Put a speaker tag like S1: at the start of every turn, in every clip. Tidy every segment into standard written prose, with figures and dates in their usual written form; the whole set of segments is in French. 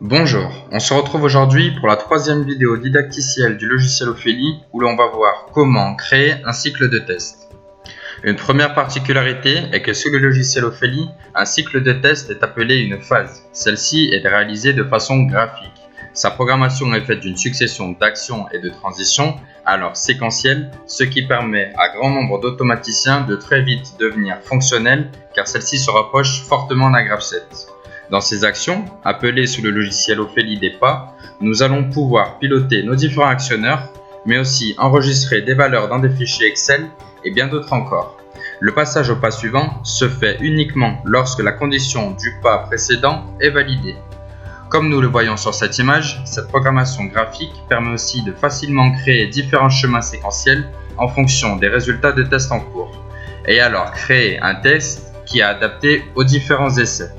S1: Bonjour, on se retrouve aujourd'hui pour la troisième vidéo didacticielle du logiciel Ophélie où l'on va voir comment créer un cycle de test. Une première particularité est que sous le logiciel Ophélie, un cycle de test est appelé une phase. Celle-ci est réalisée de façon graphique. Sa programmation est faite d'une succession d'actions et de transitions, alors séquentielles, ce qui permet à grand nombre d'automaticiens de très vite devenir fonctionnels car celle-ci se rapproche fortement d'un graph set. Dans ces actions, appelées sous le logiciel Ophélie des pas, nous allons pouvoir piloter nos différents actionneurs, mais aussi enregistrer des valeurs dans des fichiers Excel et bien d'autres encore. Le passage au pas suivant se fait uniquement lorsque la condition du pas précédent est validée. Comme nous le voyons sur cette image, cette programmation graphique permet aussi de facilement créer différents chemins séquentiels en fonction des résultats de tests en cours, et alors créer un test qui est adapté aux différents essais.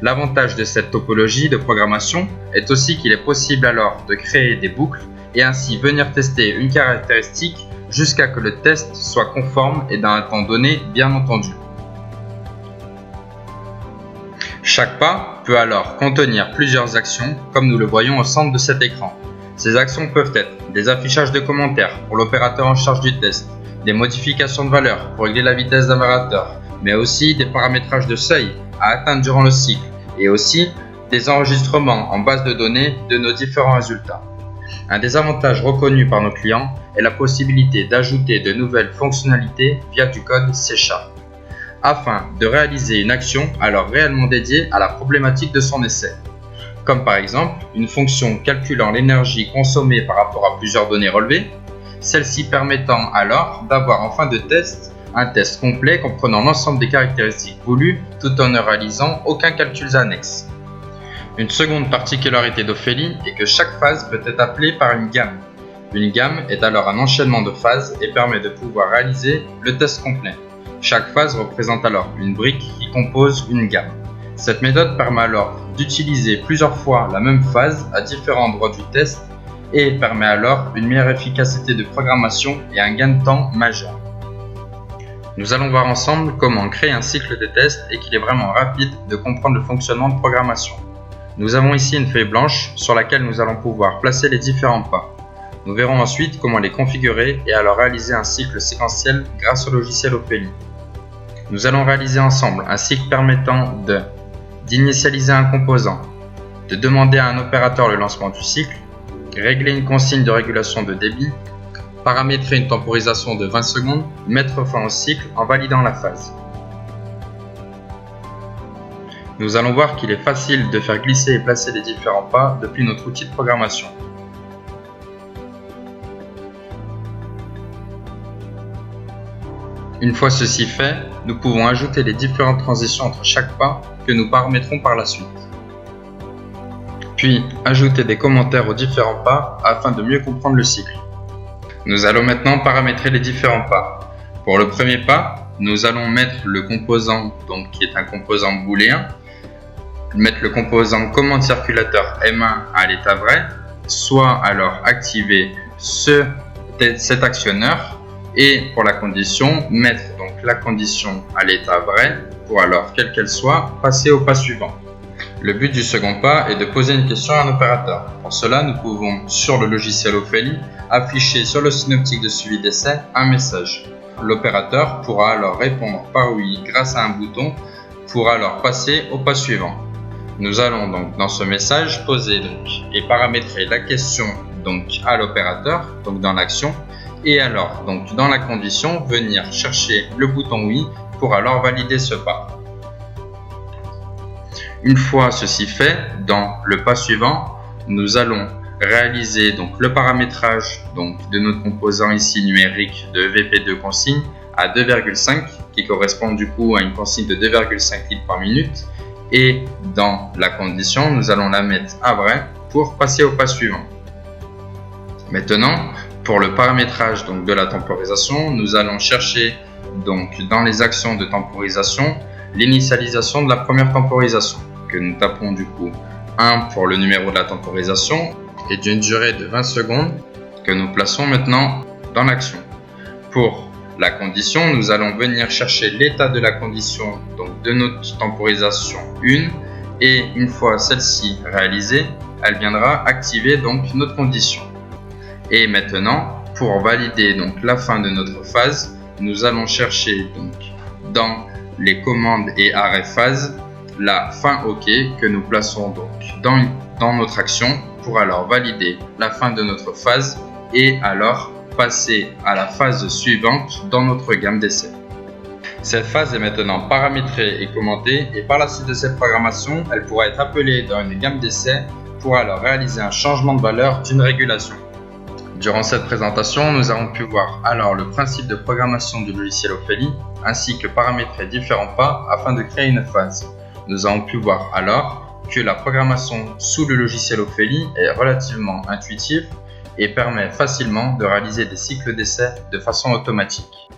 S1: L'avantage de cette topologie de programmation est aussi qu'il est possible alors de créer des boucles et ainsi venir tester une caractéristique jusqu'à que le test soit conforme et dans un temps donné bien entendu. Chaque pas peut alors contenir plusieurs actions comme nous le voyons au centre de cet écran. Ces actions peuvent être des affichages de commentaires pour l'opérateur en charge du test, des modifications de valeurs pour régler la vitesse d'un variateur, mais aussi des paramétrages de seuil à atteindre durant le cycle et aussi des enregistrements en base de données de nos différents résultats. Un des avantages reconnus par nos clients est la possibilité d'ajouter de nouvelles fonctionnalités via du code C#, afin de réaliser une action alors réellement dédiée à la problématique de son essai, comme par exemple une fonction calculant l'énergie consommée par rapport à plusieurs données relevées, celle-ci permettant alors d'avoir en fin de test un test complet comprenant l'ensemble des caractéristiques voulues tout en ne réalisant aucun calcul annexe. Une seconde particularité d'Ophélie est que chaque phase peut être appelée par une gamme. Une gamme est alors un enchaînement de phases et permet de pouvoir réaliser le test complet. Chaque phase représente alors une brique qui compose une gamme. Cette méthode permet alors d'utiliser plusieurs fois la même phase à différents endroits du test et permet alors une meilleure efficacité de programmation et un gain de temps majeur. Nous allons voir ensemble comment créer un cycle de test et qu'il est vraiment rapide de comprendre le fonctionnement de programmation. Nous avons ici une feuille blanche sur laquelle nous allons pouvoir placer les différents pas. Nous verrons ensuite comment les configurer et alors réaliser un cycle séquentiel grâce au logiciel Ophélie. Nous allons réaliser ensemble un cycle permettant d'initialiser un composant, de demander à un opérateur le lancement du cycle, régler une consigne de régulation de débit, paramétrer une temporisation de 20 secondes, mettre fin au cycle en validant la phase. Nous allons voir qu'il est facile de faire glisser et placer les différents pas depuis notre outil de programmation. Une fois ceci fait, nous pouvons ajouter les différentes transitions entre chaque pas que nous paramétrons par la suite. Puis, ajouter des commentaires aux différents pas afin de mieux comprendre le cycle. Nous allons maintenant paramétrer les différents pas. Pour le premier pas, nous allons mettre le composant qui est un composant booléen, mettre le composant commande circulateur M1 à l'état vrai, soit alors activer cet actionneur et pour la condition, mettre la condition à l'état vrai pour alors, quelle qu'elle soit, passer au pas suivant. Le but du second pas est de poser une question à un opérateur. Pour cela, nous pouvons, sur le logiciel Ophélie, afficher sur le synoptique de suivi d'essai un message. L'opérateur pourra alors répondre par oui grâce à un bouton pour alors passer au pas suivant. Nous allons donc dans ce message poser et paramétrer la question à l'opérateur, dans l'action, et alors dans la condition venir chercher le bouton oui pour alors valider ce pas. Une fois ceci fait, dans le pas suivant, nous allons réaliser le paramétrage de notre composant ici numérique de VP2 consigne à 2,5 qui correspond du coup à une consigne de 2,5 litres par minute et dans la condition nous allons la mettre à vrai pour passer au pas suivant. Maintenant pour le paramétrage de la temporisation, nous allons chercher dans les actions de temporisation l'initialisation de la première temporisation que nous tapons du coup 1 pour le numéro de la temporisation et d'une durée de 20 secondes que nous plaçons maintenant dans l'action. Pour la condition, nous allons venir chercher l'état de la condition de notre temporisation 1 Et une fois celle-ci réalisée, elle viendra activer donc notre condition. Et maintenant, pour valider donc la fin de notre phase, nous allons chercher donc dans les commandes et arrêt phase la fin OK que nous plaçons donc dans notre action pour alors valider la fin de notre phase et alors passer à la phase suivante dans notre gamme d'essai. Cette phase est maintenant paramétrée et commentée et par la suite de cette programmation, elle pourra être appelée dans une gamme d'essai pour alors réaliser un changement de valeur d'une régulation. Durant cette présentation, nous avons pu voir alors le principe de programmation du logiciel Ophélie ainsi que paramétrer différents pas afin de créer une phase. Nous avons pu voir alors que la programmation sous le logiciel Ophélie est relativement intuitive et permet facilement de réaliser des cycles d'essai de façon automatique.